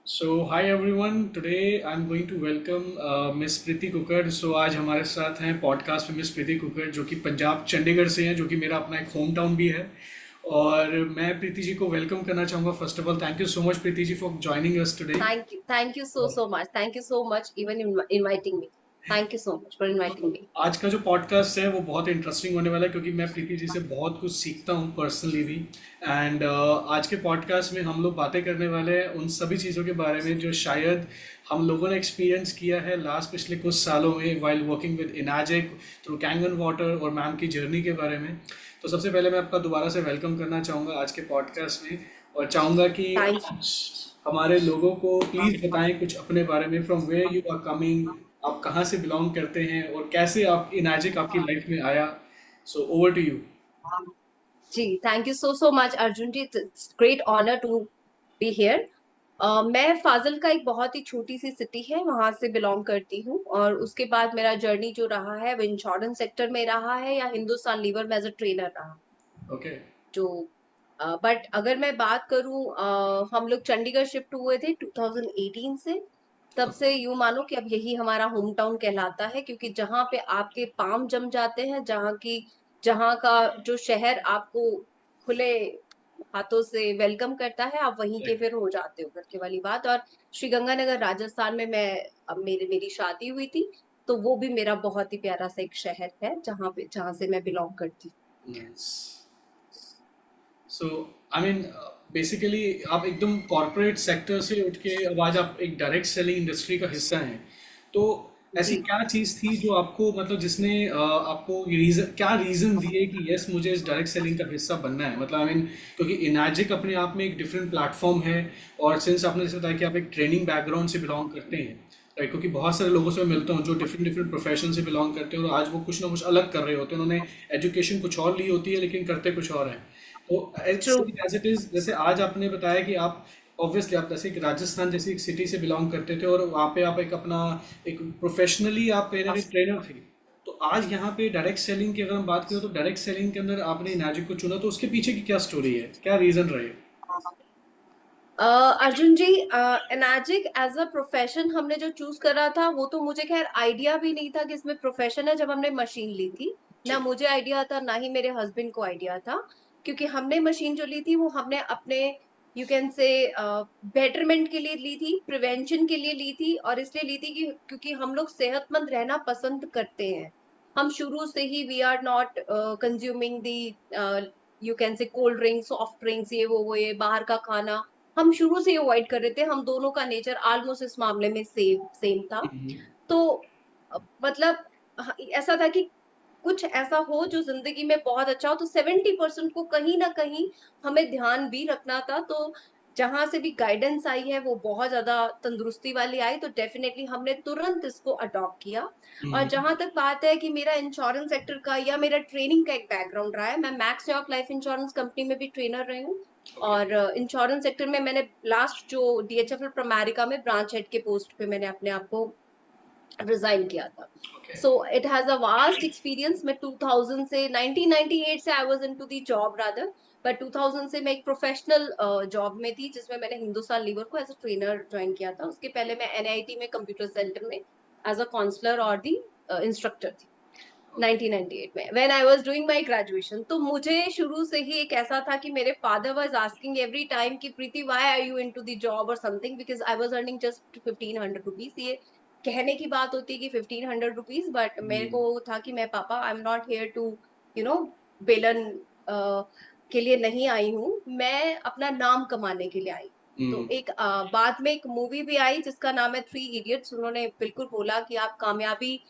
So hi everyone. Today I'm going to welcome Miss Preeti cooker. So आज हमारे साथ हैं पॉडकास्ट में मिस प्रीति कुकर जो कि पंजाब चंडीगढ़ से हैं, जो कि मेरा अपना एक होम टाउन भी है. और मैं प्रीति जी को वेलकम करना चाहूँगा. First of all thank you so much Preeti ji for joining us today. Thank you so much. Thank you so much even inviting me. Thank you so much for inviting me. आज का जो पॉडकास्ट है वो बहुत interesting होने वाला है क्योंकि मैं प्रीति जी से बहुत कुछ सीखता हूँ पर्सनली भी. एंड आज के पॉडकास्ट में हम लोग बातें करने वाले हैं उन सभी चीज़ों के बारे में जो शायद हम लोगों ने एक्सपीरियंस किया है लास्ट पिछले कुछ सालों में while working with इनाजिक through Kangen water और मैम की जर्नी के बारे में. तो सबसे पहले मैं आपका दोबारा से वेलकम करना चाहूँगा आज के पॉडकास्ट में. और चाहूँगा कि Thank आज हमारे लोगों को प्लीज़ बताएं कुछ अपने बारे में. From where you are coming, आप कहाँ से बिलोंग करते हैं और कैसे आप इनाजिक आपकी लाइफ में आया. So over to you. thank you so much Arjun ji. It's great honor to be here. मैं फाजिल का एक बहुत ही छोटी सी सिटी है वहां से बिलोंग करती हूँ और उसके बाद मेरा जर्नी जो रहा है वो इंश्योरेंस सेक्टर में रहा है या हिंदुस्तान लीवर में एज अ ट्रेनर रहा. ओके. जो बट अगर मैं बात करूं हम लोग चंडीगढ़ शिफ्ट हुए थे 2018 से. तब से यूं मानो कि अब यही हमारा होम टाउन कहलाता है क्योंकि जहां पे आपके पाम जम जाते हैं जहां का जो शहर आपको खुले हाथों से वेलकम करता है आप वहीं के फिर हो जाते हो घर के वाली बात. और श्री गंगानगर राजस्थान में मैं अब मेरी शादी हुई थी तो वो भी मेरा बहुत ही प्यारा सा एक शहर है जहां से मैं बिलोंग करती हूँ. Nice. So I mean basically आप एकदम कॉरपोरेट सेक्टर से उठ के अब आज आप एक डायरेक्ट सेलिंग इंडस्ट्री का हिस्सा हैं. तो ऐसी जी. क्या चीज़ थी जो आपको मतलब जिसने आपको रीज़न क्या रीज़न दिए कि यस मुझे इस डायरेक्ट सेलिंग का हिस्सा बनना है. मतलब आई मीन क्योंकि इनाजिक अपने आप में एक डिफरेंट प्लेटफॉर्म है. और सिंस आपने जैसे बताया कि आप एक ट्रेनिंग बैकग्राउंड से बिलोंग करते हैं, राइट, क्योंकि बहुत सारे लोगों से मैं मिलता हूँ जो डिफरेंट डिफरेंट प्रोफेशन से बिलोंग करते हैं और आज वो कुछ ना कुछ अलग कर रहे होते हैं. उन्होंने एजुकेशन कुछ और ली होती है लेकिन करते कुछ और हैं. तो ट्रू. एज इट इज जैसे आज आपने बताया कि आप ऑब्वियसली आप जैसे एक राजस्थान जैसी एक सिटी से बिलोंग करते थे और वहाँ पे आप एक अपना एक प्रोफेशनली आप कहीं ना कहीं ट्रेनर थे. तो आज यहाँ पे डायरेक्ट सेलिंग की अगर हम बात करें तो डायरेक्ट सेलिंग के अंदर आपने इनाजिक को चुना, तो उसके पीछे की क्या स्टोरी है, क्या रीजन रहे. अर्जुन जी, एनाजिक एज अ प्रोफेशन हमने जो चूज करा था वो तो मुझे खैर आइडिया भी नहीं था कि इसमें प्रोफेशन है जब हमने मशीन ली थी. ना ठीक. मुझे आइडिया था ना ही मेरे हस्बैंड को आइडिया था क्योंकि हमने मशीन जो ली थी वो हमने अपने यू कैन से बेटरमेंट के लिए ली थी, प्रिवेंशन के लिए ली थी और इसलिए ली थी कि क्योंकि हम लोग सेहतमंद रहना पसंद करते हैं. हम शुरू से ही we are not consuming the you can say cold drinks, soft drinks, ये बाहर का खाना हम शुरू से अवॉइड कर रहे थे. हम दोनों का नेचर ऑलमोस्ट इस मामले में सेम सेम था. तो मतलब ऐसा था कि कुछ ऐसा हो जो जिंदगी में बहुत अच्छा हो तो 70% को कहीं ना कहीं हमें ध्यान भी रखना था. तो जहां से भी गाइडेंस आई है वो बहुत ज्यादा तंदुरुस्ती वाली आई तो डेफिनेटली हमने तुरंत इसको अडॉप्ट किया. और जहां तक बात है कि मेरा इंश्योरेंस सेक्टर का या मेरा ट्रेनिंग का एक बैकग्राउंड रहा है, मैं max of life insurance company में भी ट्रेनर रही हूँ. ओके. और इंश्योरेंस सेक्टर में मैंने लास्ट जो डीएचएफएल प्रामेरिका में ब्रांच हेड के पोस्ट पे मैंने अपने आप को रिजाइन किया था. Okay. So it has a vast experience. मैं 2000 से 1998 से I was into the job rather, but 2000 से मैं एक प्रोफेशनल जॉब में थी जिसमें मैंने हिंदुस्तान लीवर को एज अ ट्रेनर ज्वाइन किया था. उसके पहले मैं एनआईटी में कंप्यूटर सेंटर में एज अ काउंसलर और दी इंस्ट्रक्टर थी ओके. 1998 में when I was doing my graduation. तो मुझे शुरू से ही एक ऐसा था कि मेरे father was asking every time कि Preeti why are you into the job और something because I was earning just 1500 rupees. ये कहने की बात होती है कि 1500 रुपीस, बट मेरे को था कि मैं पापा I am not here to you know बेलन के लिए नहीं आई हूँ, मैं अपना नाम कमाने के लिए आई. तो एक बाद में एक मूवी भी आई जिसका नाम है थ्री इडियट्स. उन्होंने बिल्कुल बोला कि आप कामयाबी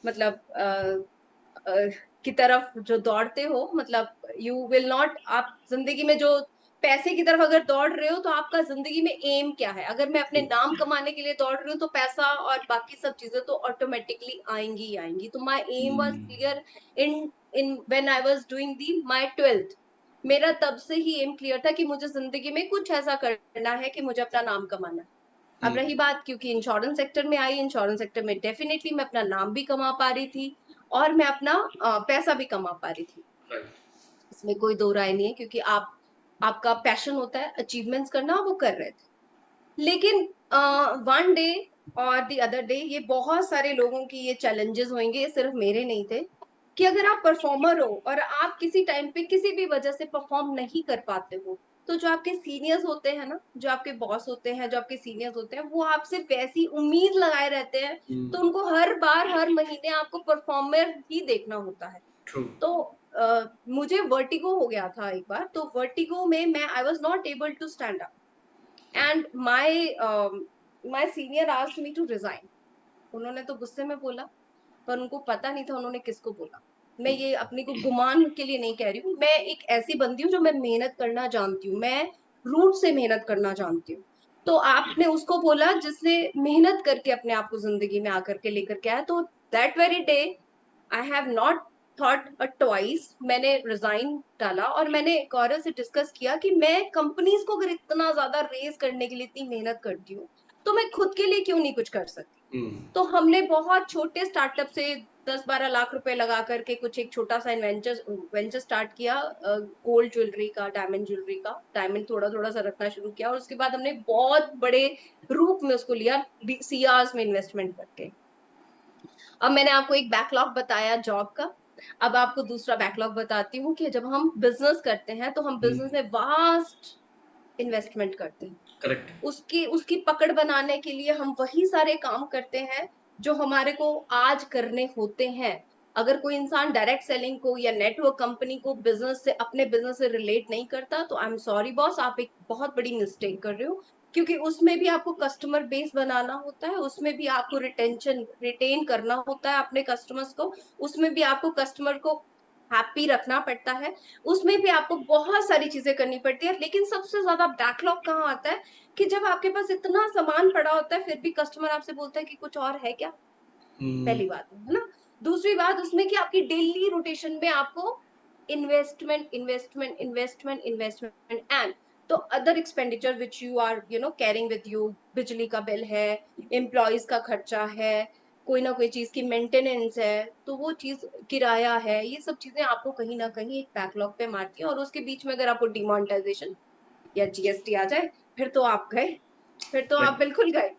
मतलब की तरफ जो दौड़ते हो मतलब यू विल नॉट, आप जिंदगी में जो पैसे की तरफ अगर दौड़ रहे हो तो आपका जिंदगी में एम क्या है. अगर मैं अपने नाम कमाने के लिए दौड़ रही हूँ तो पैसा और बाकी सब चीजें तो ऑटोमेटिकली आएंगी ही आएंगी. तो my aim was clear in in when I was doing the my 12th. मेरा तब से ही एम क्लियर था कि मुझे जिंदगी में कुछ ऐसा करना है कि मुझे अपना नाम कमाना है. अब रही बात क्योंकि इंश्योरेंस सेक्टर में आई, इंश्योरेंस सेक्टर में डेफिनेटली मैं अपना नाम भी कमा पा रही थी और मैं अपना पैसा भी कमा पा रही थी. राइट. इसमें कोई दो राय नहीं है क्योंकि आप आपका पैशन होता है अचीवमेंट्स करना, वो कर रहे थे. लेकिन वन डे और द अदर डे ये बहुत सारे लोगों की ये चैलेंजेस होंगे, ये सिर्फ मेरे नहीं थे, कि अगर आप परफॉर्मर हो और आप किसी टाइम पे किसी भी वजह से परफॉर्म नहीं कर पाते हो, तो जो आपके सीनियर्स होते हैं ना, जो आपके बॉस होते हैं, जो आपके सीनियर्स होते हैं, वो आपसे वैसी उम्मीद लगाए रहते हैं, तो उनको हर बार हर महीने आपको परफॉर्मर ही देखना होता है। ट्रू। तो मुझे वर्टिगो हो गया था एक बार, तो वर्टिगो में मैं I was not able to stand up and my senior asked me to resign. उन्होंने तो गुस्से में बोला, पर उनको पता नहीं था उन्होंने किसको बोला। मैं ये अपने को गुमान के लिए नहीं कह रही हूँ, मैं एक ऐसी बंदी हूँ जो मैं मेहनत करना जानती हूँ, मैं रूट से मेहनत करना जानती हूँ। तो आपने उसको बोला जिसने मेहनत करके अपने आप को जिंदगी में आकर के लेकर के आया, तो that very day I have not thought a twice, मैंने रिजाइन डाला और मैंने गौरव से डिस्कस किया कि मैं कंपनीज को अगर इतना ज्यादा रेज करने के लिए इतनी मेहनत करती हूँ, तो मैं खुद के लिए क्यों नहीं कुछ कर सकती। तो हमने बहुत छोटे स्टार्टअप से 10-12 लाख रुपए लगा करके कुछ एक छोटा सा वेंचर वेंचर स्टार्ट किया, गोल्ड ज्वेलरी का, डायमंड ज्वेलरी का, डायमंड थोड़ा थोड़ा सा रखना शुरू किया, और उसके बाद हमने बहुत बड़े रूप में उसको लिया, सीआर्स में इन्वेस्टमेंट करके। अब मैंने आपको एक बैकलॉग बताया जॉब का, अब आपको दूसरा बैकलॉग बताती हूँ कि जब हम बिजनेस करते हैं तो हम बिजनेस में वास्ट इन्वेस्टमेंट करते हैं। करेक्ट। उसकी उसकी पकड़ बनाने के लिए हम वही सारे काम करते हैं जो हमारे को आज करने होते हैं। अगर कोई इंसान डायरेक्ट सेलिंग को या नेटवर्क कंपनी को बिजनेस से, अपने बिजनेस से रिलेट नहीं करता, तो आई एम सॉरी बॉस, आप एक बहुत बड़ी मिस्टेक कर रहे हो। क्योंकि उसमें भी आपको कस्टमर बेस बनाना होता है, उसमें भी आपको रिटेन करना होता है अपने कस्टमर्स को, उसमें भी आपको कस्टमर को हैप्पी रखना पड़ता है, उसमें भी आपको बहुत सारी चीजें करनी पड़ती है। लेकिन सबसे ज्यादा बैकलॉग कहाँ आता है, कि जब आपके पास इतना सामान पड़ा होता है फिर भी कस्टमर आपसे बोलता है कि कुछ और है क्या। पहली बात है ना। दूसरी बात उसमें कि आपकी डेली रोटेशन में आपको investment investment investment investment and तो other expenditure which you are carrying with you, बिजली का बिल है, एम्प्लॉयज का खर्चा है, कोई ना कोई चीज की मेंटेनेंस है, तो वो चीज किराया है, ये सब चीजें आपको कहीं ना कहीं एक बैकलॉग पे मारती है। और उसके बीच में अगर आपको डिमोनेटाइजेशन या जीएसटी आ जाए, फिर तो आप गए, फिर तो आप बिल्कुल गए।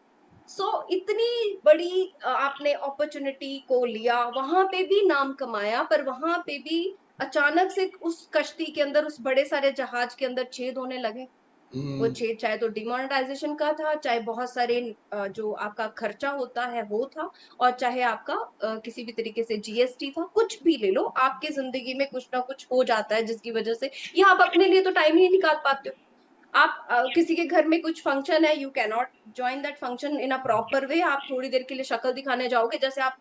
इतनी बड़ी आपने अपॉर्चुनिटी को लिया, वहां पे भी नाम कमाया, पर वहां पे भी अचानक से उस कश्ती के अंदर, उस बड़े सारे जहाज के अंदर छेद होने लगे। वो छेद चाहे तो डिमोनेटाइजेशन का था, चाहे बहुत सारे जो आपका खर्चा होता है वो था, और चाहे आपका किसी भी तरीके से जीएसटी था, कुछ भी ले लो, आपकी जिंदगी में कुछ ना कुछ हो जाता है जिसकी वजह से, या आप अपने लिए तो टाइम ही नहीं निकाल पाते हो। आप किसी के घर में कुछ फंक्शन है, you can not join that function in a proper way, आप थोड़ी देर के लिए शक्ल दिखाने जाओगे, जैसे आप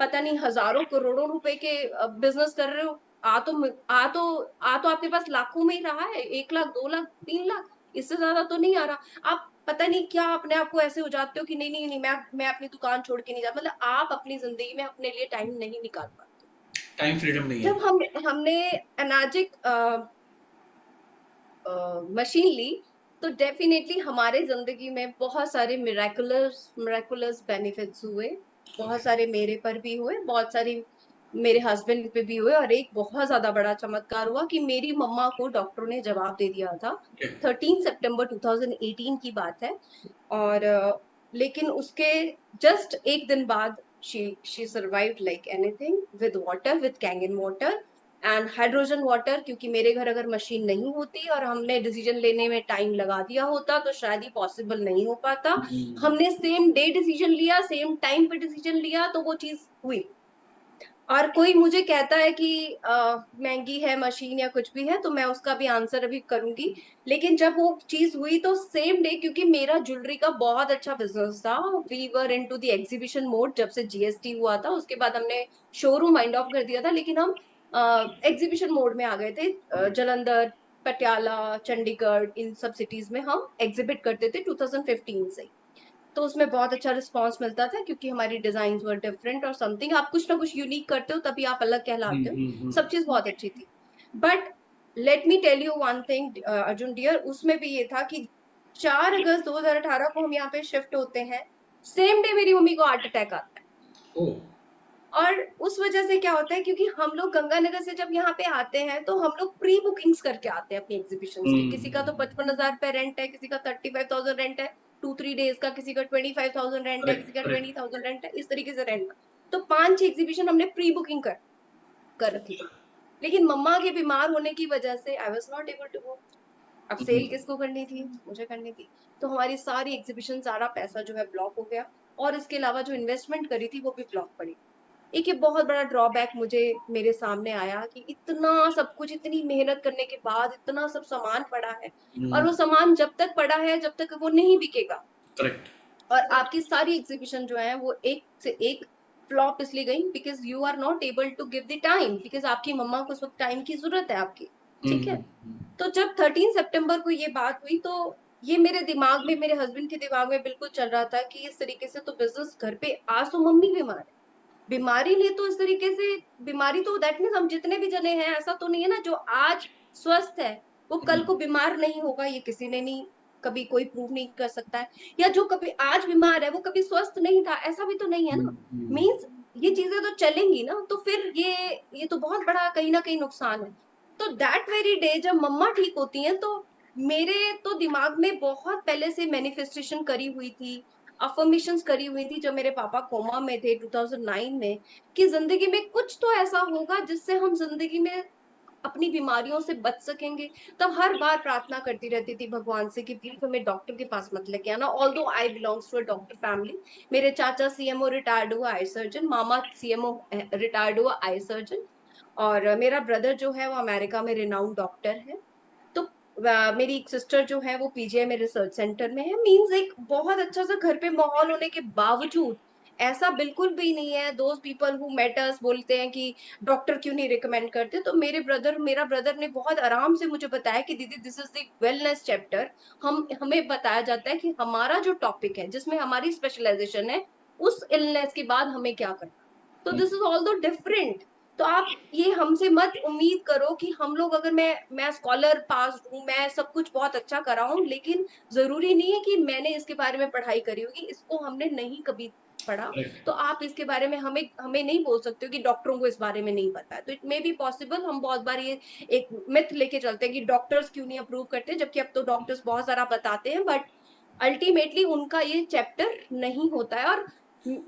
पता नहीं हजारों करोड़ों रुपए के बिजनेस कर रहे हो। आ तो आपके पास लाखों में ही रहा है, 1 लाख 2 लाख 3 लाख, इससे ज्यादा तो नहीं आ रहा। आप पता नहीं क्या अपने आप को ऐसे हो जाते हो कि नहीं नहीं नहीं, मैं अपनी दुकान छोड़ के नहीं जा, मतलब आप अपनी जिंदगी में अपने लिए टाइम नहीं निकाल पाते। टाइम फ्रीडम नहीं है। जब हमने एनाजिक मशीन ली, तो डेफिनेटली हमारे जिंदगी में बहुत सारे मिराकुलस मिराकुलस बेनिफिट्स हुए। बहुत सारे मेरे पर भी हुए, बहुत सारी मेरे हस्बैंड पे भी हुए, और एक बहुत ज्यादा बड़ा चमत्कार हुआ कि मेरी मम्मा को डॉक्टरों ने जवाब दे दिया था। 13 सितंबर 2018 की बात है। और लेकिन उसके जस्ट एक दिन बाद she survived like anything, with water, with Kangen water and hydrogen water. क्योंकि मेरे घर अगर मशीन नहीं होती और हमने डिसीजन लेने में टाइम लगा दिया होता, तो शायद ही पॉसिबल नहीं हो पाता। हमने सेम डे डिसीजन लिया, सेम टाइम पे डिसीजन लिया, तो वो चीज हुई। और कोई मुझे कहता है कि महंगी है मशीन या कुछ भी है, तो मैं उसका भी आंसर अभी करूंगी। लेकिन जब वो चीज हुई तो सेम डे, क्योंकि मेरा ज्वेलरी का बहुत अच्छा बिजनेस था, we were into the exhibition mode. जब से जीएसटी हुआ था उसके बाद हमने शोरूम माइंड ऑफ कर दिया था, लेकिन हम एग्जीबिशन मोड में आ गए थे। जलंधर, पटियाला, चंडीगढ़, इन सब सिटीज में हम एग्जिबिट करते थे 2015 से। तो उसमें बहुत अच्छा रिस्पांस मिलता था, क्योंकि हमारी डिजाइन वर डिफरेंट और समथिंग, आप कुछ ना कुछ यूनिक करते हो तभी आप अलग कहलाते हो। सब चीज बहुत अच्छी थी। But let me tell you one thing Arjun dear, उसमें भी ये था कि 4 अगस्त 2018 को हम यहाँ पे शिफ्ट होते हैं, सेम डे मेरी मम्मी को हार्ट अटैक आता है। ओ। और उस वजह से क्या होता है, क्योंकि हम लोग गंगानगर से जब यहाँ पे आते हैं तो हम लोग प्री बुकिंग्स करके आते हैं अपनी एग्जीबिशंस की। किसी का तो 55,000 रुपए रेंट है, किसी का 35,000 रेंट है, 2-3 डेज का, किसी का 25,000 रेंट है, करेक्ट किसी का करेक्ट 20,000 रेंट है, इस तरीके से रेंट। तो 5-6 एग्जीबिशन हमने प्री बुकिंग कर कर रखी थी। लेकिन मम्मा के बीमार होने की वजह से I was not able to go. अब सेल किसको करनी थी? मुझे करनी थी। तो हमारी सारी एग्जीबिशन, सारा पैसा जो है ब्लॉक हो गया, और इसके अलावा जो इन्वेस्टमेंट करी थी वो भी ब्लॉक पड़ी। एक ये बहुत बड़ा ड्रॉबैक मुझे मेरे सामने आया कि इतना सब कुछ, इतनी मेहनत करने के बाद इतना सब सामान पड़ा है, और वो सामान जब तक पड़ा है, जब तक वो नहीं बिकेगा, करेक्ट और आपकी सारी एग्जीबिशन जो है वो एक से एक फ्लॉप इसलिए गई, because you are not able to give the time, because आपकी मम्मा को उस वक्त टाइम की जरूरत है आपकी। ठीक है। तो जब 13 सितंबर को ये बात हुई, तो ये मेरे दिमाग में, मेरे हस्बैंड के दिमाग में बिल्कुल चल रहा था कि इस तरीके से तो बिजनेस घर पे, आज तो मम्मी बीमार है, बीमारी नहीं तो इस तरीके से, बीमारी तो दैट मीन्स हम जितने भी जने हैं, ऐसा तो नहीं है ना जो आज स्वस्थ है वो कल को बीमार नहीं होगा, ये किसी ने नहीं, कभी कोई प्रूव नहीं कर सकता है। या जो कभी आज बीमार है वो कभी स्वस्थ नहीं था, ऐसा भी तो नहीं है ना। मीन्स ये चीजें तो चलेंगी ना, तो फिर ये तो बहुत बड़ा कहीं ना कहीं नुकसान है। तो दैट वेरी डे जब मम्मा ठीक होती हैं, तो मेरे तो दिमाग में बहुत पहले से मैनिफेस्टेशन करी हुई थी, अफर्मेशंस करी हुई थी जब मेरे पापा कोमा में थे 2009 में, कि जिंदगी में कुछ तो ऐसा होगा जिससे हम जिंदगी में अपनी बीमारियों से बच सकेंगे। तब हर बार प्रार्थना करती रहती थी भगवान से कि प्लीज हमें डॉक्टर के पास मत लेके आना। Although I belongs to a doctor family, मेरे चाचा सीएमओ रिटायर्ड हुआ आई सर्जन, मामा सीएमओ रिटायर्ड हुआ आई सर्जन, और मेरा ब्रदर जो है वो अमेरिका में रिनाउंड डॉक्टर है। तो मेरी एक सिस्टर जो है वो पीजीआई में रिसर्च सेंटर में है। मींस एक बहुत अच्छा सा घर पे माहौल होने के बावजूद ऐसा बिल्कुल भी नहीं है, दोज पीपल हु मेट अस बोलते हैं कि डॉक्टर क्यों नहीं रिकमेंड करते। तो मेरा ब्रदर ने बहुत आराम से मुझे बताया कि दीदी this is the wellness chapter. हमें बताया जाता है कि हमारा जो टॉपिक है जिसमें हमारी स्पेशलाइजेशन है, उस इलनेस के बाद हमें क्या करना। तो दिस इज ऑल दो डिफरेंट। तो आप ये हमसे मत उम्मीद करो कि हम लोग, अगर मैं स्कॉलर पास हूँ, मैं सब कुछ बहुत अच्छा करा हूँ, लेकिन जरूरी नहीं है कि मैंने इसके बारे में पढ़ाई करी होगी, इसको हमने नहीं कभी पढ़ा। तो आप इसके बारे में हमें हमें नहीं बोल सकते हो कि डॉक्टरों को इस बारे में नहीं पता है। तो इट मे बी पॉसिबल, हम बहुत बार ये एक मिथ लेके चलते हैं कि डॉक्टर्स क्यों नहीं अप्रूव करते, जबकि अब तो डॉक्टर्स बहुत सारा बताते हैं, बट अल्टीमेटली उनका ये चैप्टर नहीं होता है। और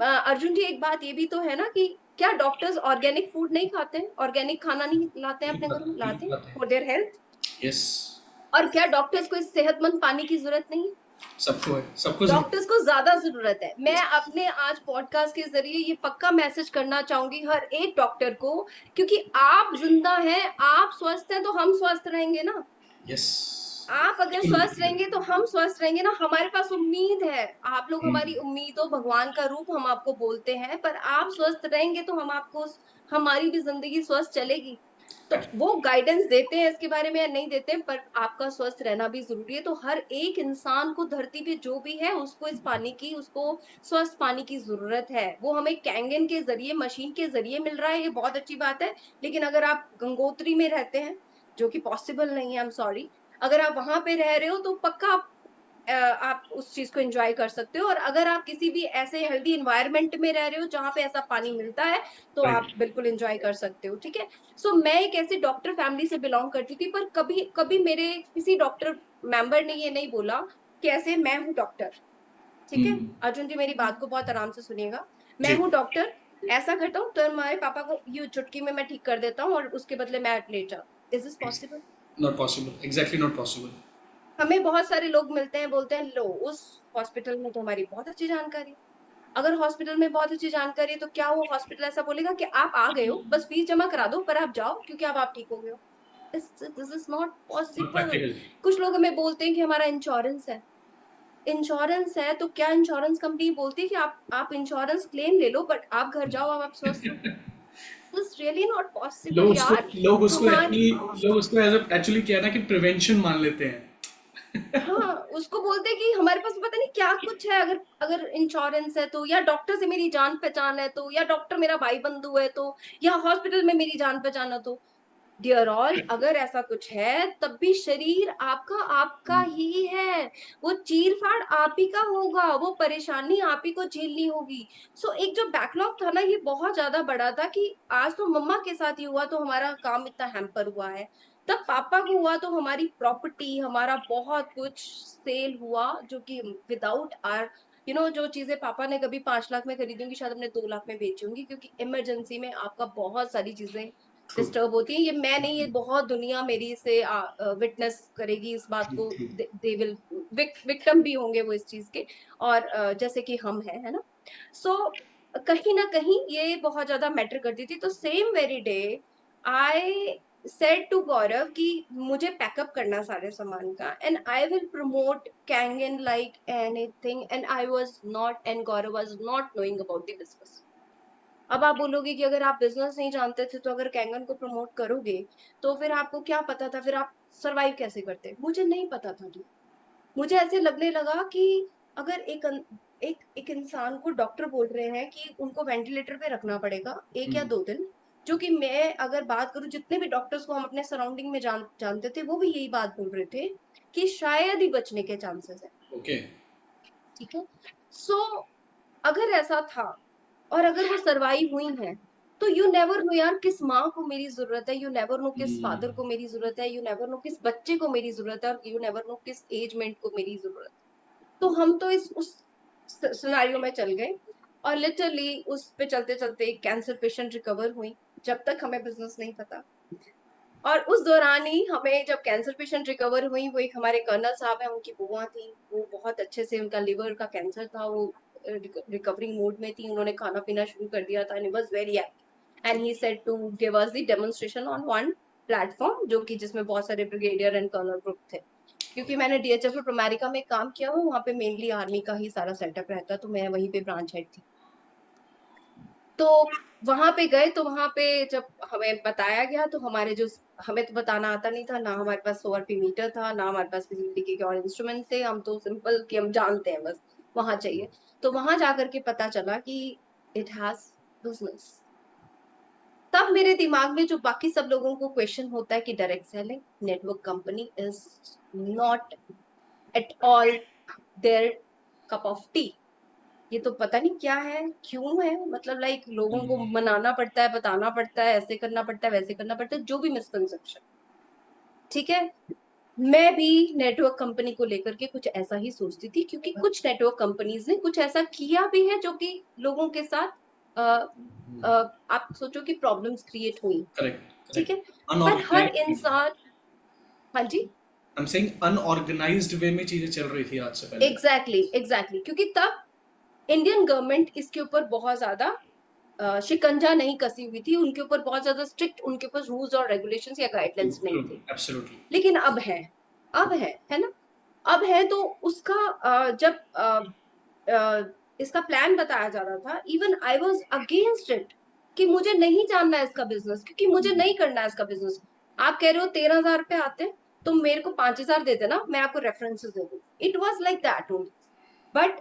अर्जुन जी, एक बात ये भी तो है ना कि क्या डॉक्टर्स ऑर्गेनिक फूड नहीं खाते हैं, ऑर्गेनिक खाना नहीं लाते हैं अपने घर में, लाते हैं फॉर देयर हेल्थ। यस और क्या डॉक्टर्स को इस सेहतमंद पानी की जरूरत नहीं है? सबको है सबको डॉक्टर्स को ज्यादा जरूरत है। मैं अपने आज पॉडकास्ट के जरिए ये पक्का मैसेज करना चाहूंगी हर एक डॉक्टर को, क्योंकि आप जिंदा हैं, आप स्वस्थ हैं तो हम स्वस्थ रहेंगे ना। यस आप अगर स्वस्थ रहेंगे तो हम स्वस्थ रहेंगे ना, हमारे पास उम्मीद है। आप लोग हमारी उम्मीद हो, भगवान का रूप हम आपको बोलते हैं, पर आप स्वस्थ रहेंगे तो हम आपको, हमारी भी जिंदगी स्वस्थ चलेगी। तो वो गाइडेंस देते हैं इसके बारे में या नहीं देते हैं, पर आपका स्वस्थ रहना भी जरूरी है। तो हर एक इंसान को धरती पे जो भी है उसको इस पानी की, उसको स्वस्थ पानी की जरूरत है। वो हमें कैंगन के जरिए, मशीन के जरिए मिल रहा है, ये बहुत अच्छी बात है। लेकिन अगर आप गंगोत्री में रहते हैं, जो कि पॉसिबल नहीं है, आई एम सॉरी, अगर आप वहां पे रह रहे हो तो पक्का आप उस चीज को एंजॉय कर सकते हो। और अगर आप किसी भी ऐसे हेल्दी एनवायरनमेंट में रह रहे हो जहां पे ऐसा पानी मिलता है, तो आप राइट बिल्कुल एंजॉय कर सकते हो। ठीक है। सो मैं एक ऐसी डॉक्टर फैमिली से बिलोंग करती थी, पर कभी कभी मेरे किसी डॉक्टर मेंबर ने ये नहीं बोला कि ऐसे मैं हूँ डॉक्टर। ठीक है। अर्जुन जी, मेरी बात को बहुत आराम से सुनिएगा। मैं जी हूँ डॉक्टर, ऐसा करता हूँ तो हमारे पापा को यूं चुटकी में मैं ठीक कर देता हूँ और उसके बदले मैं ले जाऊँ। Is this possible? Not possible exactly not possible हमें बहुत सारे लोग मिलते हैं, बोलते हैं लो उस हॉस्पिटल में तो हमारी बहुत अच्छी जानकारी है। अगर हॉस्पिटल में बहुत अच्छी जानकारी है तो क्या वो हॉस्पिटल ऐसा बोलेगा कि आप आ गए हो, बस फीस जमा करा दो, पर आप जाओ क्योंकि अब आप ठीक हो गए हो? This is not not possible. Practical कुछ लोग हमें बोलते हैं कि हमारा इंश्योरेंस है। इंश्योरेंस है तो क्या इंश्योरेंस कंपनी बोलती है कि आप इंश्योरेंस क्लेम ले लो, बट आप घर जाओ, अब आप स्वस्थ हो? दिस रियली नॉट पॉसिबल यार। लोग उसको भगवान, एक्चुअली लोग उसको एज एक्चुअली क्या है ना कि प्रिवेंशन मान लेते हैं हाँ, उसको बोलते हैं कि हमारे पास पता नहीं क्या कुछ है, अगर अगर इंश्योरेंस है तो, या डॉक्टर से मेरी जान पहचान है तो, या डॉक्टर मेरा भाई बंधु है तो, या हॉस्पिटल में मेरी जान पहचान है तो। डियर ऑल, अगर ऐसा कुछ है तब भी शरीर आपका आपका ही है। वो चीर फाड़ आप ही का होगा, वो परेशानी आप ही को झेलनी होगी। सो एक जो बैकलॉग था ना, ये बहुत ज्यादा बड़ा था कि आज तो मम्मा के साथ ही हुआ तो हमारा काम इतना हैम्पर हुआ है। तब पापा को हुआ तो हमारी प्रॉपर्टी, हमारा बहुत कुछ सेल हुआ, जो कि विदाउट आर जो चीजें पापा ने कभी 5 लाख में खरीदी होंगी, शायद हमने 2 लाख में बेची होंगी, क्योंकि इमरजेंसी में आपका बहुत सारी चीजें ट्रू। डिस्टर्ब होती है। ये मैं नहीं, ये बहुत दुनिया मेरी से विटनेस करेगी इस बात ठीक को। ठीक। दे विल विक्टिम भी होंगे वो इस चीज के, और जैसे कि हम हैं, है ना। सो कहीं ना कहीं ये बहुत ज्यादा मैटर करती थी। तो same very day I said to Gaurav कि मुझे पैकअप करना सारे सामान का, एंड आई विल प्रमोट कैंगन like anything, and I was not, and Gaurav was not knowing about the business. अब आप बोलोगे कि अगर आप बिजनेस नहीं जानते थे तो अगर कैंगन को प्रमोट करोगे तो फिर आपको क्या पता था, फिर आप सरवाइव कैसे करते? मुझे नहीं पता था जी। मुझे ऐसे लगने लगा कि अगर एक इंसान को डॉक्टर बोल रहे हैं कि उनको वेंटिलेटर पे रखना पड़ेगा 1 या 2 दिन, जो कि मैं अगर बात करूं, जितने भी डॉक्टर्स को हम अपने सराउंडिंग में जानते थे, वो भी यही बात बोल रहे थे कि शायद ही बचने के चांसेस है। ओके। ठीक है। सो अगर ऐसा था और अगर वो सरवाइव हुई है, तो यू नेवर नो यार किस माँ को मेरी जरूरत है, यू नेवर नो किस फादर को मेरी जरूरत है, यू नेवर नो किस बच्चे को मेरी जरूरत है, और यू नेवर नो किस एजमेंट को मेरी जरूरत है। तो हम तो इस उस सिनेरियो में चल गए, और लिटरली उस पे चलते चलते एक कैंसर पेशेंट रिकवर हुई, जब तक हमें बिजनेस नहीं पता। और उस दौरान ही हमें, जब कैंसर पेशेंट रिकवर हुई, वो एक हमारे कर्नल साहब है, उनकी बुआ थी, वो बहुत अच्छे से, उनका लिवर का कैंसर था, वो रिकवरिंग मोड में थी, उन्होंने खाना पीना शुरू कर दिया था, and he was very happy, and he said to give us the demonstration on one platform, जो कि जिसमें बहुत सारे ब्रिगेडियर एंड कर्नल ग्रुप थे। क्योंकि मैंने डीएचएफ ऑफ अमेरिका में काम किया हूँ, वहाँ पे मेनली आर्मी का ही सारा सेटअप रहता, तो मैं वहीं पे ब्रांच हेड थी। तो वहां पे गए, तो वहां पे जब हमें बताया गया, तो हमारे जो, हमें तो बताना आता नहीं था ना, हमारे पास ORP मीटर था ना, हमारे पास किसी तरीके के और इंस्ट्रूमेंट थे, हम तो सिंपल कि हम जानते हैं बस, वहां चाहिए। तो वहां जाकर के पता चला कि इट हैज बिजनेस। तब मेरे दिमाग में जो बाकी सब लोगों को क्वेश्चन होता है कि direct selling network company is not at all their cup of tea. ये तो पता नहीं क्या है, क्यों है, मतलब लाइक लोगों को मनाना पड़ता है, बताना पड़ता है, ऐसे करना पड़ता है, वैसे करना पड़ता है, जो भी मिसकंसेप्शन। ठीक है। मैं भी नेटवर्क कंपनी को लेकर के कुछ ऐसा ही सोचती थी, क्योंकि कुछ नेटवर्क कंपनीज ने कुछ ऐसा किया भी है जो कि लोगों के साथ अ, आप सोचो कि प्रॉब्लम्स क्रिएट हुई। करेक्ट ठीक है। करेक्ट। पर हर अनऑर्गेनाइज्ड। इंसान, हाँ जी, आई एम सेइंग अनऑर्गेनाइज्ड वे में चीजें चल रही थी आज से पहले। एग्जैक्टली क्योंकि तब इंडियन गवर्नमेंट इसके ऊपर बहुत ज्यादा शिकंजा नहीं कसी हुई थी, उनके ऊपर बहुत ज्यादा स्ट्रिक्ट उनके ऊपर रूल्स और रेगुलेशंस या ट्रू गाइडलाइंस नहीं ट्रू। थे। एब्सोल्युटली। लेकिन अब है ना। अब है तो उसका जब इसका प्लान बताया जा रहा था, even I was against it, कि मुझे नहीं जानना है इसका बिजनेस, क्योंकि मुझे नहीं करना है इसका बिजनेस। आप कह रहे हो 13,000 रुपए आते, तो मेरे को 5,000 दे देना, मैं आपको रेफरेंसेस दे दूँ। It was like that only. But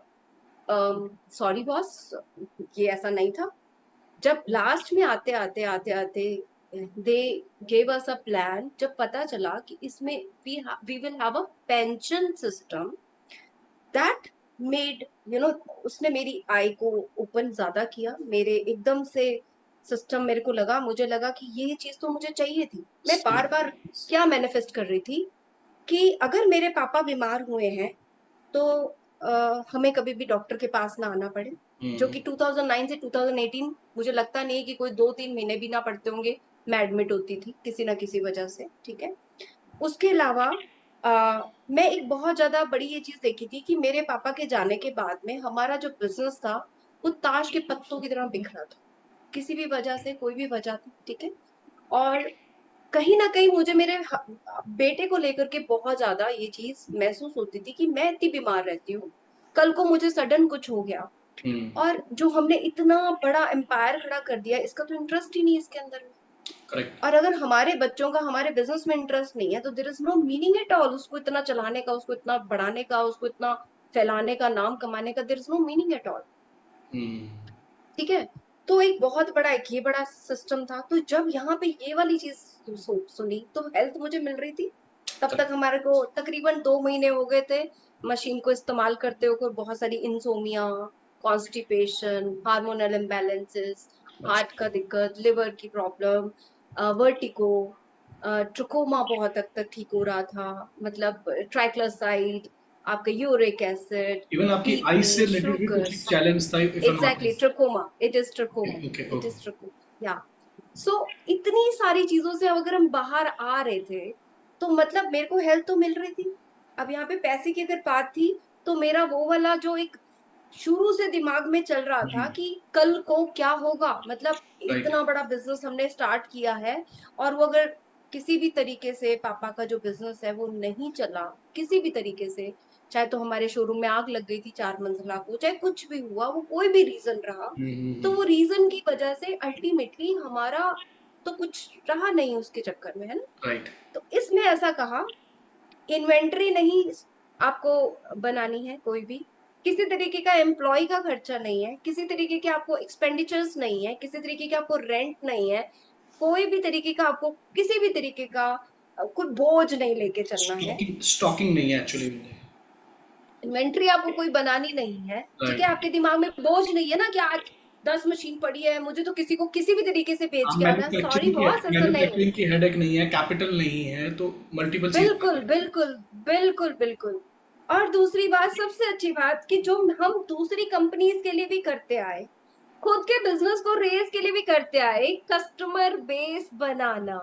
sorry boss, ये ऐसा नहीं था। जब लास्ट में आते आते आते आते they gave us a plan, जब पता चला कि इसमें we will have a pension system that made उसने मेरी आई को ओपन ज्यादा किया, मेरे एकदम से सिस्टम, मेरे को लगा, मुझे लगा कि ये चीज तो मुझे चाहिए थी। मैं बार बार क्या मैनिफेस्ट कर रही थी कि अगर मेरे पापा बीमार हुए हैं तो हमें कभी भी डॉक्टर के पास ना आना पड़े, जो कि 2009 से 2018 मुझे लगता नहीं है कि कोई 2-3 महीने भी ना पड़ते होंगे, मैं एडमिट होती थी किसी ना किसी वजह से। ठीक है। उसके अलावा मैं एक बहुत ज्यादा बड़ी ये चीज देखी थी कि मेरे पापा के जाने के बाद में हमारा जो बिजनेस था, वो ताश के पत्तों की तरह बिखरा था, किसी भी वजह से, कोई भी वजह थी। ठीक है। और कहीं ना कहीं मुझे मेरे बेटे को लेकर के बहुत ज्यादा ये चीज महसूस होती थी कि मैं इतनी बीमार रहती हूँ, कल को मुझे सडन कुछ हो गया, और जो हमने इतना बड़ा एम्पायर खड़ा कर दिया, इसका तो इंटरेस्ट ही नहीं इसके अंदर में। करेक्ट। और अगर हमारे बच्चों का हमारे बिजनेस में इंटरेस्ट नहीं है, तो there is no meaning at all उसको इतना चलाने का, उसको इतना बढ़ाने का, उसको इतना फैलाने का, नाम कमाने का, there is no meaning at all. ठीक है। तो एक बहुत बड़ा, एक ये बड़ा सिस्टम था। तो जब यहाँ पे ये वाली चीज सुनी, तो हेल्थ मुझे मिल रही थी। तब तक हमारे को तकरीबन 2 महीने हो गए थे मशीन को इस्तेमाल करते हुए, बहुत सारी insomnia, constipation, hormonal imbalances, heart का दिक्कत, लिवर की प्रॉब्लम, वर्टिको, ट्रकोमा बहुत हद तक ठीक हो रहा था, मतलब ट्राइक्लोसाइड, आपका यूरिक एसिड, इवन आपकी आई बीपी, से रिलेटेड भी शुगर, कुछ चैलेंज था, if I am not exactly trachoma, it is trachoma, okay okay it okay. Is trachoma, या। सो इतनी सारी चीजों से अगर हम बाहर आ रहे थे, तो मतलब मेरे को हेल्थ तो मिल रही थी। अब यहाँ पे पैसे की अगर बात थी, तो मेरा वो वाला जो एक शुरू से दिमाग में चल रहा था कि कल को क्या होगा, मतलब राइट। इतना बड़ा बिजनेस हमने स्टार्ट किया है, और वो अगर किसी भी तरीके से पापा का जो बिजनेस है वो नहीं चला, किसी भी तरीके से, चाहे तो हमारे शोरूम में आग लग गई थी 4 मंजिला को, चाहे कुछ भी हुआ, वो कोई भी रीजन रहा, तो वो रीजन की वजह से अल्टीमेटली हमारा तो कुछ रहा नहीं उसके चक्कर में, है ना। राइट। तो इसमें ऐसा कहा, इन्वेंट्री नहीं आपको बनानी है कोई भी, किसी तरीके का एम्प्लॉय का खर्चा नहीं है, किसी तरीके के आपको एक्सपेंडिचर्स नहीं है, किसी तरीके के आपको रेंट नहीं है, कोई भी तरीके का आपको किसी भी तरीके का कोई बोझ नहीं लेके चलना है। स्टॉकिंग स्टॉकिंग नहीं है एक्चुअली। इन्वेंट्री आपको कोई बनानी नहीं है, ठीक है। राइट। आपके दिमाग में बोझ नहीं है ना कि आज 10 मशीन पड़ी है, मुझे तो किसी को किसी भी तरीके से बेच हाँ, के आना, सॉरी बॉस, ऐसा नहीं है। मैन्युफैक्चरिंग की हेडेक नहीं है, कैपिटल नहीं है, तो मल्टीपल चीज। बिल्कुल बिल्कुल बिल्कुल बिल्कुल। और दूसरी बात, सबसे अच्छी बात, कि जो हम दूसरी कंपनीज के लिए भी करते आए, खुद के बिजनेस को रेस के लिए भी करते आए, कस्टमर बेस बनाना,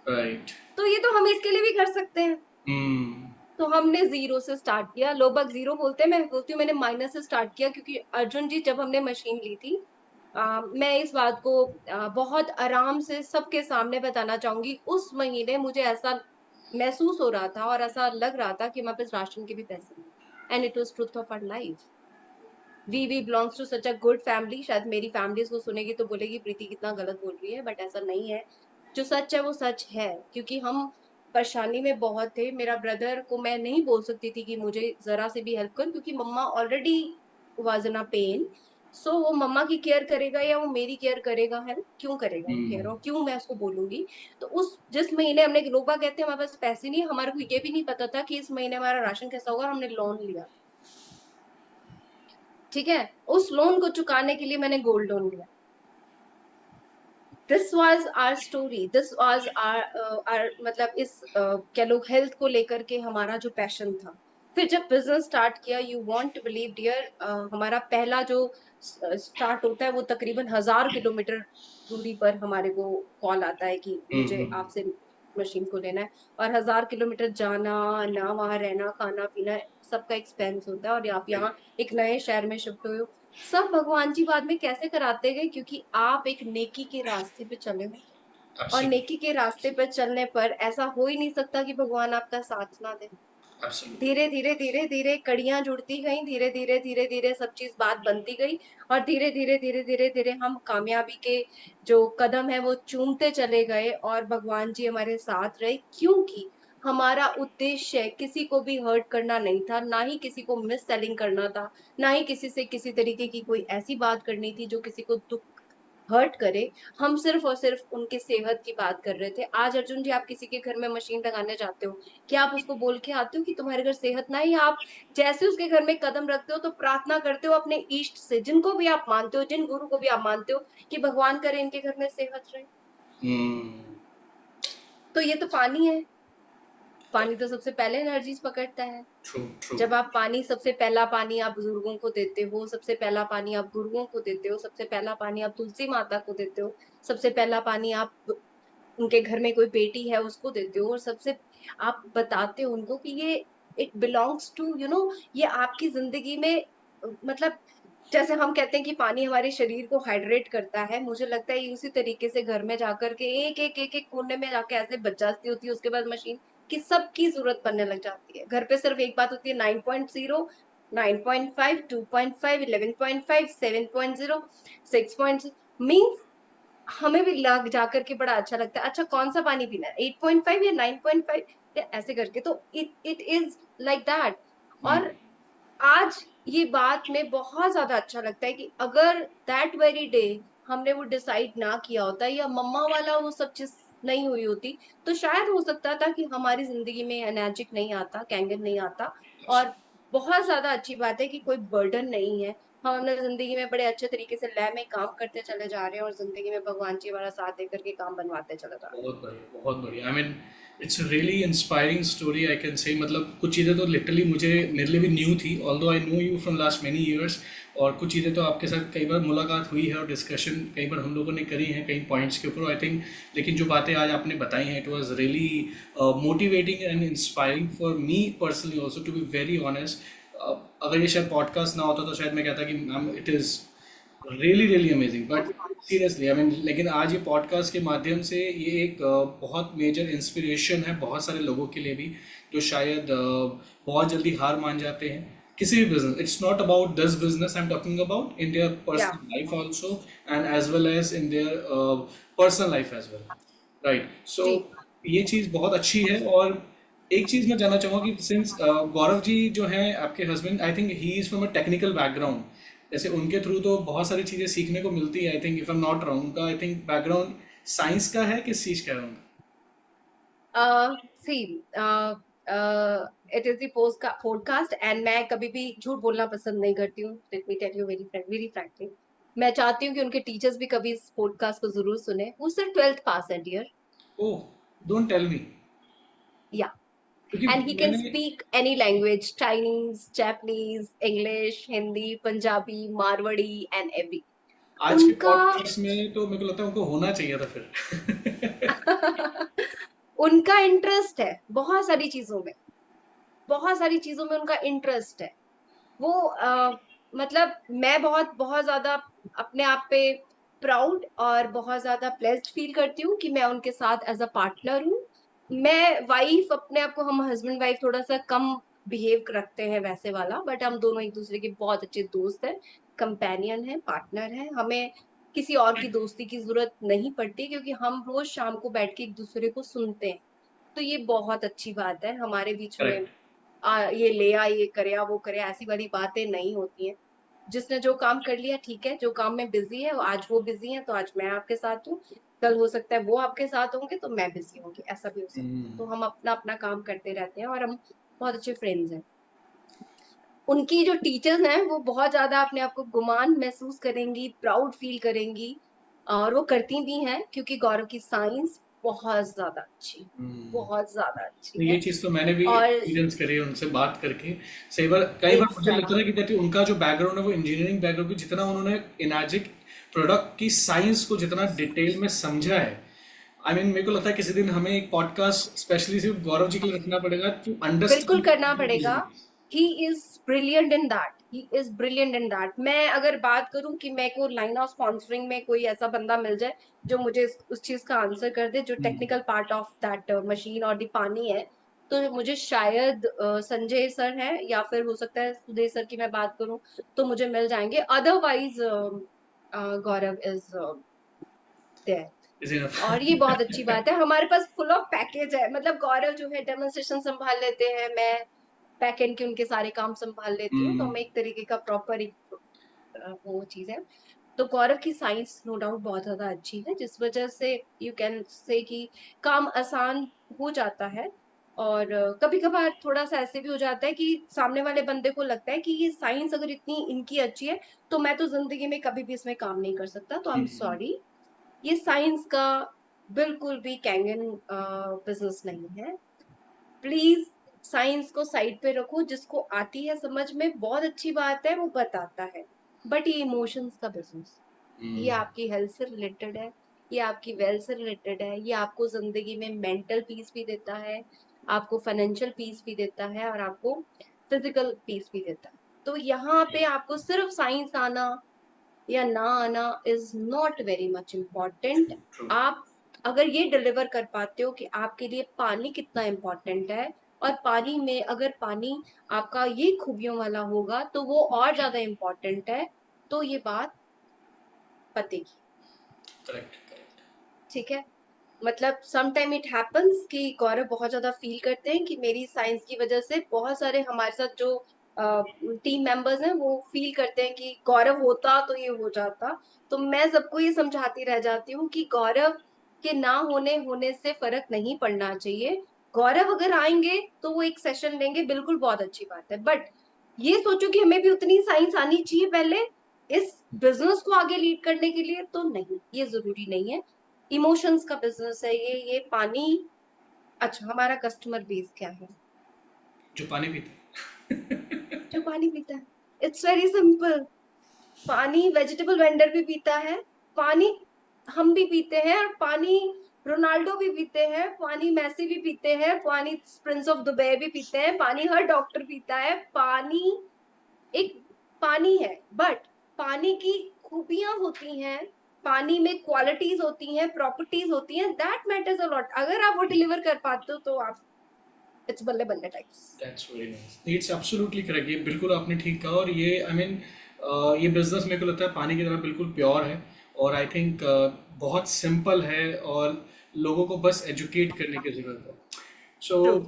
राइट। तो ये तो हम इसके लिए भी कर सकते हैं। हम्म। तो हमने जीरो से स्टार्ट किया, लोग बाग जीरो बोलते हैं, मैं बोलती हूँ मैंने माइनस से स्टार्ट किया, क्योंकि अर्जुन जी जब हमने मशीन ली थी, मैं इस बात को बहुत आराम से सबके सामने बताना चाहूंगी, उस महीने मुझे ऐसा महसूस हो रहा था और ऐसा लग रहा था कि हमारे पास राशन के भी पैसे नहीं, and it was truth of our life. We belongs to such a good family, शायद मेरी फैमिली इसको सुनेगी तो बोलेगी प्रीति कितना गलत बोल रही है, बट ऐसा नहीं है। जो सच है वो सच है, क्योंकि हम परेशानी में बहुत थे। मेरा ब्रदर को मैं नहीं बोल सकती थी कि मुझे जरा से भी हेल्प कर, क्योंकि मम्मा already was in a pain. So वो मम्मा की केयर करेगा या वो मेरी केयर करेगा, है ना, क्यों करेगा वो केयर, और क्यों मैं उसको बोलूंगी। तो उस जिस महीने हमने, लोग बाग कहते हैं हमारे पास पैसे नहीं, हमारे को ये भी नहीं पता था कि इस महीने हमारा राशन कैसा होगा, हमने लोन लिया, ठीक है। उस लोन को चुकाने के लिए मैंने गोल्ड लोन लिया। This was our story, this was our मतलब इस क्या लोग हेल्थ को लेकर के हमारा जो पैशन था। फिर जब बिजनेस स्टार्ट किया, you want to believe dear, हमारा पहला जो स्टार्ट होता है वो तकरीबन 1000 किलोमीटर दूरी पर हमारे को कॉल आता है कि मुझे आपसे मशीन को लेना है। और 1000 किलोमीटर जाना ना, वहां रहना खाना पीना सबका एक्सपेंस होता है, और आप यहाँ एक नए शहर में शिफ्ट हुए हो, सब भगवान जी बाद में कैसे कराते गए, क्योंकि आप एक नेकी के रास्ते पे चले हो। और नेकी के रास्ते पे चलने पर ऐसा हो ही नहीं सकता कि भगवान आपका साथ ना दे। एब्सोल्युटली। धीरे धीरे धीरे धीरे कड़ियां जुड़ती गई, धीरे धीरे धीरे धीरे सब चीज बात बनती गई, और धीरे धीरे धीरे धीरे धीरे हम कामयाबी के जो कदम है वो चूमते चले गए, और भगवान जी हमारे साथ रहे, क्योंकि हमारा उद्देश्य किसी को भी हर्ट करना नहीं था, ना ही किसी को मिस सेलिंग करना था, ना ही किसी से किसी तरीके की कोई ऐसी बात करनी थी जो किसी को दुख हर्ट करे। हम सिर्फ और सिर्फ उनके सेहत की बात कर रहे थे। आज अर्जुन जी आप किसी के घर में मशीन लगाने जाते हो, क्या आप उसको बोल के आते हो कि तुम्हारे घर सेहत ना है, या आप जैसे उसके घर में कदम रखते हो तो प्रार्थना करते हो अपने इष्ट से, जिनको भी आप मानते हो, जिन गुरु को भी आप मानते हो, कि भगवान करे इनके घर में सेहत रहे। तो ये तो पानी है, पानी तो सबसे पहले एनर्जीज पकड़ता है। True true. जब आप पानी, सबसे पहला पानी आप बुजुर्गों को देते हो, सबसे पहला पानी आप गुरुओं को देते हो, सबसे पहला पानी आप तुलसी माता को देते हो, सबसे पहला पानी आप उनके घर में कोई बेटी है उसको देते हो, और सबसे आप बताते हो उनको कि ये इट बिलोंग्स टू ये आपकी जिंदगी में, मतलब जैसे हम कहते हैं कि पानी हमारे शरीर को हाइड्रेट करता है, मुझे लगता है ये उसी तरीके से घर में जाकर के एक एक एक एक कोने में जाके ऐसे बच जाती होती है उसके बाद मशीन, कि सबकी जरूरत पड़ने लग जाती है। घर पे सिर्फ एक बात होती है, 9.0, 9.5, 2.5, 11.5, 7.0, 6. मीन्स हमें भी लग जाकर के बड़ा अच्छा लगता है, अच्छा कौन सा पानी पीना है, 8.5 या 9.5, या ऐसे करके, तो it it is like that. और आज ये बात में बहुत ज्यादा अच्छा लगता है कि अगर दैट वेरी डे हमने वो डिसाइड ना किया होता, या मम्मा वाला वो सब चीज नहीं हुई होती, तो शायद हो सकता था कि हमारी जिंदगी में एनर्जिक नहीं आता, कैंगन नहीं आता, और बहुत ज्यादा अच्छी बात है कि कोई बर्डन नहीं है। हम अपने जिंदगी में बड़े अच्छे तरीके से लय में काम करते चले जा रहे हैं और जिंदगी में भगवान जी हमारा साथ देकर के काम बनवाते चले जा रहे बहुत बढ़िया, बहुत बढ़िया। I mean it's really inspiring story I can say. मतलब कुछ चीज़ें तो लिटरली मुझे मेरे लिए भी न्यू थी, although I know you from last many years. और कुछ चीज़ें तो आपके साथ कई बार मुलाकात हुई है और डिस्कशन कई बार हम लोगों ने करी है कई पॉइंट्स के ऊपर, आई थिंक। लेकिन जो बातें आज आपने बताई हैं, it was really motivating and inspiring for me personally also, to be very honest. अगर ये शायद पॉडकास्ट ना होता तो शायद मैं कहता कि ma'am it is really really amazing, but seriously I mean, लेकिन आज ये पॉडकास्ट के माध्यम से ये एक बहुत मेजर इंस्पिरेशन है बहुत सारे लोगों के लिए भी, जो शायद बहुत जल्दी हार मान जाते हैं किसी भी business. It's not about this business, I am talking about in their हैं। Personal life also, and as well as in their personal life as well, right. So जी। ये चीज़ बहुत अच्छी है। और एक चीज़ मैं जानना चाहूँगा कि सिंस गौरव जी जो हैं आपके husband, I think he is from a technical background, जैसे उनके थ्रू तो बहुत सारी चीज़ें सीखने को मिलती है। I think if I am not wrong, उनका आई थिंक बैकग्राउंड साइंस का है, किस चीज़ का है उनका? See it is the podcast and मैं कभी भी झूठ बोलना पसंद नहीं करती हूँ। Let me tell you very frankly, मैं चाहती हूँ कि उनके टीचर्स भी कभी इस पॉडकास्ट को जरूर सुने। वो सिर्फ 12th पास है dear. Oh, don't tell me. या क्योंकि एंड ही कैन मैंने speak any language, Chinese, Japanese, English, Hindi, Punjabi, Marwari and every. आज के उनका पॉडकास्ट में तो मेरे को लगता है उनको होना चाहिए था फिर। उनका इंटरेस्ट है बहुत सारी चीजों में, बहुत सारी चीजों में उनका इंटरेस्ट है। वो मतलब मैं बहुत बहुत ज्यादा अपने आप पे प्राउड और बहुत ज्यादा ब्लेस्ड फील करती हूँ कि मैं उनके साथ एज अ पार्टनर हूँ। मैं वाइफ, अपने आप को हम हस्बैंड वाइफ थोड़ा सा कम बिहेव रखते हैं वैसे वाला, बट हम दोनों एक दूसरे के बहुत अच्छे दोस्त हैं, कंपेनियन है, पार्टनर है। हमें किसी और की दोस्ती की जरूरत नहीं पड़ती क्योंकि हम रोज शाम को बैठ के एक दूसरे को सुनते हैं। तो ये बहुत अच्छी बात है हमारे बीच में। करेक्ट। ये ले आ, ये करे आ, वो करे आ, ऐसी वाली बातें नहीं होती हैं। जिसने जो काम कर लिया ठीक है, जो काम में बिजी है आज वो बिजी है तो आज मैं आपके साथ हूँ, कल हो सकता है वो आपके साथ होंगे तो मैं बिजी होंगी, ऐसा भी हो सकता है। तो हम अपना अपना काम करते रहते हैं और हम बहुत अच्छे फ्रेंड्स हैं। उनकी जो टीचर्स हैं वो बहुत ज्यादा अपने आप को गुमान महसूस करेंगी, प्राउड फील करेंगी, और वो करती भी हैं क्योंकि गौरव की साइंस बहुत ज्यादा अच्छी, बहुत ज्यादा तो अच्छी ये है। चीज़ तो मैंने भी और एक्सपीरियंस करी है उनसे बात करके। कई बार मुझे लगता है एग्जैक्टली, कि दैट उनका जो बैकग्राउंड है वो इंजीनियरिंग बैकग्राउंड की, जितना उन्होंने इनाजिक प्रोडक्ट की साइंस को जितना डिटेल में समझा है, आई मीन मेरे को लगता है किसी दिन हमें एक पॉडकास्ट स्पेशली सिर्फ गौरव जी के लिए रखना पड़ेगा टू बिल्कुल करना पड़ेगा। Understand. He is brilliant in that, he is brilliant in that. मैं अगर बात करूं कि मैं को लाइन ऑफ स्पॉन्सरिंग में कोई ऐसा बंदा मिल जाए जो मुझे उस चीज का आंसर कर दे, जो technical part of that machine और दी पानी है, तो मुझे शायद संजय सर है या फिर हो सकता है सुदेश सर की मैं बात करूं तो मुझे मिल जाएंगे। Otherwise Gaurav is there. Is enough. और ये बहुत अच्छी बात है, हमारे पास फुल ऑफ पैकेज है। मतलब गौरव जो है डेमोन्स्ट्रेशन संभाल लेते हैं, मैं बैक एंड के उनके सारे काम संभाल लेती हूँ, तो हम एक तरीके का प्रॉपर एक वो चीज है। तो गौरव की साइंस नो डाउट बहुत ज्यादा अच्छी है, जिस वजह से यू कैन से कि काम आसान हो जाता है। और कभी कभार थोड़ा सा ऐसे भी हो जाता है कि सामने वाले बंदे को लगता है कि ये साइंस अगर इतनी इनकी अच्छी है तो मैं तो जिंदगी में कभी भी इसमें काम नहीं कर सकता। तो आई एम सॉरी, ये साइंस का बिल्कुल भी कैंगन बिजनेस नहीं है। प्लीज साइंस को साइड पे रखो, जिसको आती है समझ में बहुत अच्छी बात है, वो बताता है। बट ये इमोशंस का बिजनेस, ये आपकी हेल्थ से रिलेटेड है, ये आपकी वेल्थ से रिलेटेड है, ये आपको जिंदगी में मेंटल पीस भी देता है, आपको फाइनेंशियल पीस भी देता है और आपको फिजिकल पीस भी देता है। तो यहाँ पे आपको सिर्फ साइंस आना या ना आना is not very much important. True. आप अगर ये डिलीवर कर पाते हो कि आपके लिए पानी कितना इम्पोर्टेंट है, और पानी में अगर पानी आपका ये खूबियों वाला होगा तो वो और ज्यादा इम्पोर्टेंट है, तो ये बात पतेगी। Correct correct. ठीक है। मतलब सम टाइम इट हैपेंस कि गौरव बहुत ज्यादा फील करते हैं कि मेरी साइंस की वजह से बहुत सारे हमारे साथ जो टीम मेंबर्स हैं वो फील करते हैं कि गौरव होता तो ये हो जाता। तो मैं सबको ये समझाती रह जाती हूँ कि गौरव के ना होने होने से फर्क नहीं पड़ना चाहिए। गौरव अगर आएंगे तो वो एक सेशन लेंगे, बिल्कुल बहुत अच्छी बात है, बट ये सोचो कि हमें भी उतनी साइंस आनी चाहिए पहले इस बिजनेस को आगे लीड करने के लिए, तो नहीं, ये जरूरी नहीं है। इमोशंस का बिजनेस है ये पानी। अच्छा, हमारा कस्टमर बेस क्या है? जो पानी पीते जो पानी पीता है। It's very simple. पानी वेजिटेबल वेंडर भी पीता है, पानी हम भी पीते हैं, और पानी रोनाल्डो भी पीते हैं, पानी मैसी भी पीते हैं, पानी प्रिंस ऑफ दुबई भी पीते हैं, पानी हर डॉक्टर पीता है। पानी एक पानी है, बट पानी की खूबियां होती हैं, पानी में क्वालिटीज होती हैं, प्रॉपर्टीज होती हैं, दैट मैटर्स अ लॉट। अगर आप वो डिलीवर कर पाते हो तो आप, इट्स बल्ले बल्ले types. That's very nice, it's absolutely correct, ये बिल्कुल आपने ठीक कहा। और ये आई मीन ये बिजनेस मेरे को लगता है पानी की तरह बिल्कुल प्योर है, और आई थिंक बहुत सिंपल है, और लोगों को बस एजुकेट करने की ज़रूरत है। So true.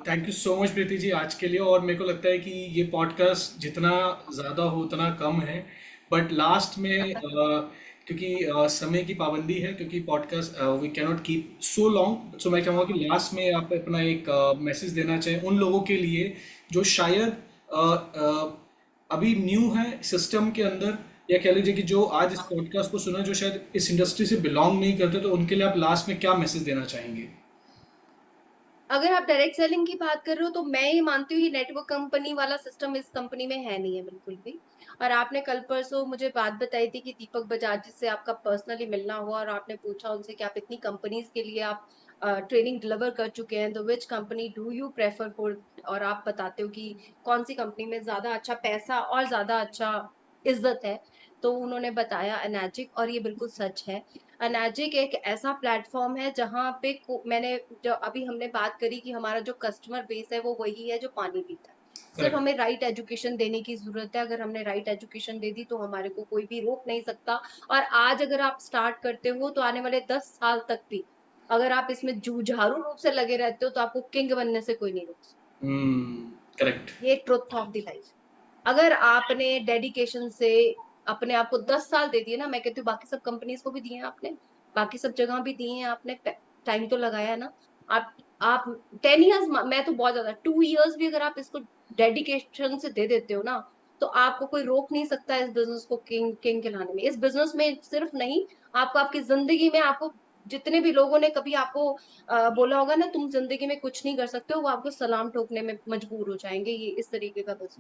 Thank you so much Preeti ji आज के लिए। और मेरे को लगता है कि ये पॉडकास्ट जितना ज़्यादा हो उतना कम है, बट लास्ट में क्योंकि समय की पाबंदी है, क्योंकि podcast we can not keep so long, so मैं चाहूँगा कि लास्ट में आप अपना एक मैसेज देना चाहें उन लोगों के लिए जो शायद अभी न्यू है सिस्टम के अंदर, या कह लीजिए कि जो आज इस पॉडकास्ट को सुना जो शायद इस इंडस्ट्री से बिलोंग नहीं करते, तो उनके लिए आप लास्ट में क्या मैसेज देना चाहेंगे? अगर आप डायरेक्ट सेलिंग की बात कर रहे हो तो मैं ये मानती हूँ कि नेटवर्क कंपनी वाला सिस्टम इस कंपनी में है नहीं है बिल्कुल भी। और आपने कल परसों मुझे बात बताई थी कि दीपक बजाज जिससे आपका पर्सनली मिलना हुआ, और आपने पूछा उनसे कि आप इतनी कंपनीज के लिए आप ट्रेनिंग डिलीवर कर चुके हैं, तो which company do you prefer for, और आप बताते हो कि कौन सी कंपनी में ज्यादा अच्छा पैसा और ज्यादा अच्छा इज्जत है। तो उन्होंने बताया अनैजिक, और ये बिल्कुल सच है। अनैजिक एक ऐसा प्लेटफॉर्म है जहाँ पे मैंने जो अभी हमने बात करी कि हमारा जो कस्टमर बेस है वो वही है जो पानी पीता है। सिर्फ करेक्ट। हमें राइट एजुकेशन देने की जरूरत है। अगर हमने राइट एजुकेशन दे दी तो हमारे को कोई भी रोक नहीं सकता। और आज अगर आप स्टार्ट करते हो तो आने वाले 10 साल तक भी अगर आप इसमें जूझारू रूप से लगे रहते हो तो आपको किंग बनने से कोई नहीं रोक सकता। करेक्ट। ये ट्रुथ ऑफ द लाइफ। अगर आपने डेडिकेशन से अपने आप को 10 साल दे दिए ना, मैं कहती हूँ बाकी सब कंपनीज को भी दिए हैं आपने, बाकी सब जगह भी दिए हैं आपने, टाइम तो लगाया है ना। आप 10 इयर्स, मैं तो बहुत ज्यादा 2 इयर्स भी अगर आप इसको डेडिकेशन से दे देते हो ना, तो आपको कोई रोक नहीं सकता इस बिजनेस को किंग किंग कहलाने में। इस बिजनेस में सिर्फ नहीं, आपको आपकी जिंदगी में, आपको जितने भी लोगों ने कभी आपको बोला होगा ना तुम जिंदगी में कुछ नहीं कर सकते हो, वो आपको सलाम ठोकने में मजबूर हो जाएंगे। ये इस तरीके का बिजनेस